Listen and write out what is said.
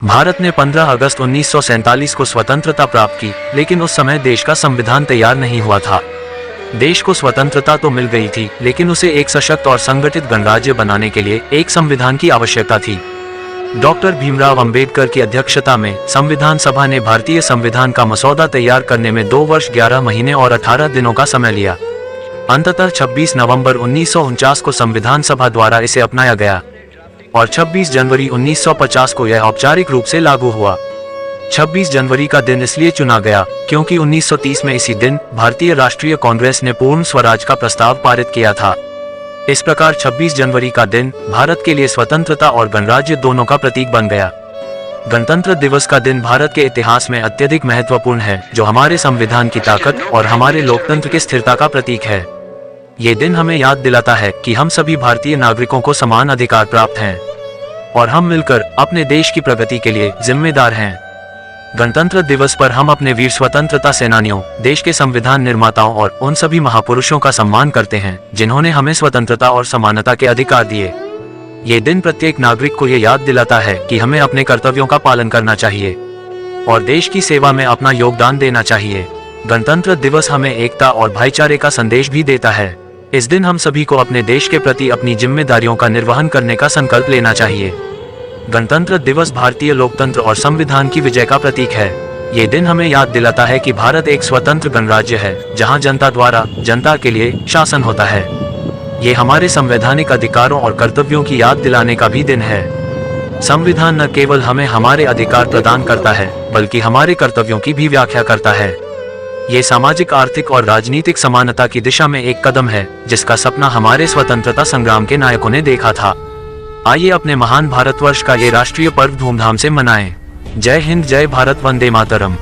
भारत ने 15 अगस्त 1947 को स्वतंत्रता प्राप्त की, लेकिन उस समय देश का संविधान तैयार नहीं हुआ था। देश को स्वतंत्रता तो मिल गई थी, लेकिन उसे एक सशक्त और संगठित गणराज्य बनाने के लिए एक संविधान की आवश्यकता थी। डॉक्टर भीमराव अंबेडकर की अध्यक्षता में संविधान सभा ने भारतीय संविधान का मसौदा तैयार करने में 2 वर्ष 11 महीने और 18 दिनों का समय लिया। अंततः 26 नवंबर 1949 को संविधान सभा द्वारा इसे अपनाया गया और 26 जनवरी 1950 को यह औपचारिक रूप से लागू हुआ। 26 जनवरी का दिन इसलिए चुना गया क्योंकि 1930 में इसी दिन भारतीय राष्ट्रीय कांग्रेस ने पूर्ण स्वराज का प्रस्ताव पारित किया था। इस प्रकार 26 जनवरी का दिन भारत के लिए स्वतंत्रता और गणराज्य दोनों का प्रतीक बन गया। गणतंत्र दिवस का दिन भारत के इतिहास में अत्यधिक महत्वपूर्ण है, जो हमारे संविधान की ताकत और हमारे लोकतंत्र की स्थिरता का प्रतीक है। ये दिन हमें याद दिलाता है कि हम सभी भारतीय नागरिकों को समान अधिकार प्राप्त हैं और हम मिलकर अपने देश की प्रगति के लिए जिम्मेदार हैं। गणतंत्र दिवस पर हम अपने वीर स्वतंत्रता सेनानियों, देश के संविधान निर्माताओं और उन सभी महापुरुषों का सम्मान करते हैं जिन्होंने हमें स्वतंत्रता और समानता के अधिकार दिए। ये दिन प्रत्येक नागरिक को ये याद दिलाता है कि हमें अपने कर्तव्यों का पालन करना चाहिए और देश की सेवा में अपना योगदान देना चाहिए। गणतंत्र दिवस हमें एकता और भाईचारे का संदेश भी देता है। इस दिन हम सभी को अपने देश के प्रति अपनी जिम्मेदारियों का निर्वहन करने का संकल्प लेना चाहिए। गणतंत्र दिवस भारतीय लोकतंत्र और संविधान की विजय का प्रतीक है। ये दिन हमें याद दिलाता है कि भारत एक स्वतंत्र गणराज्य है, जहां जनता द्वारा जनता के लिए शासन होता है। ये हमारे संवैधानिक अधिकारों और कर्तव्यों की याद दिलाने का भी दिन है। संविधान न केवल हमें हमारे अधिकार प्रदान करता है, बल्कि हमारे कर्तव्यों की भी व्याख्या करता है। ये सामाजिक, आर्थिक और राजनीतिक समानता की दिशा में एक कदम है, जिसका सपना हमारे स्वतंत्रता संग्राम के नायकों ने देखा था। आइए अपने महान भारतवर्ष का ये राष्ट्रीय पर्व धूमधाम से मनाएं। जय हिंद, जय भारत, वंदे मातरम।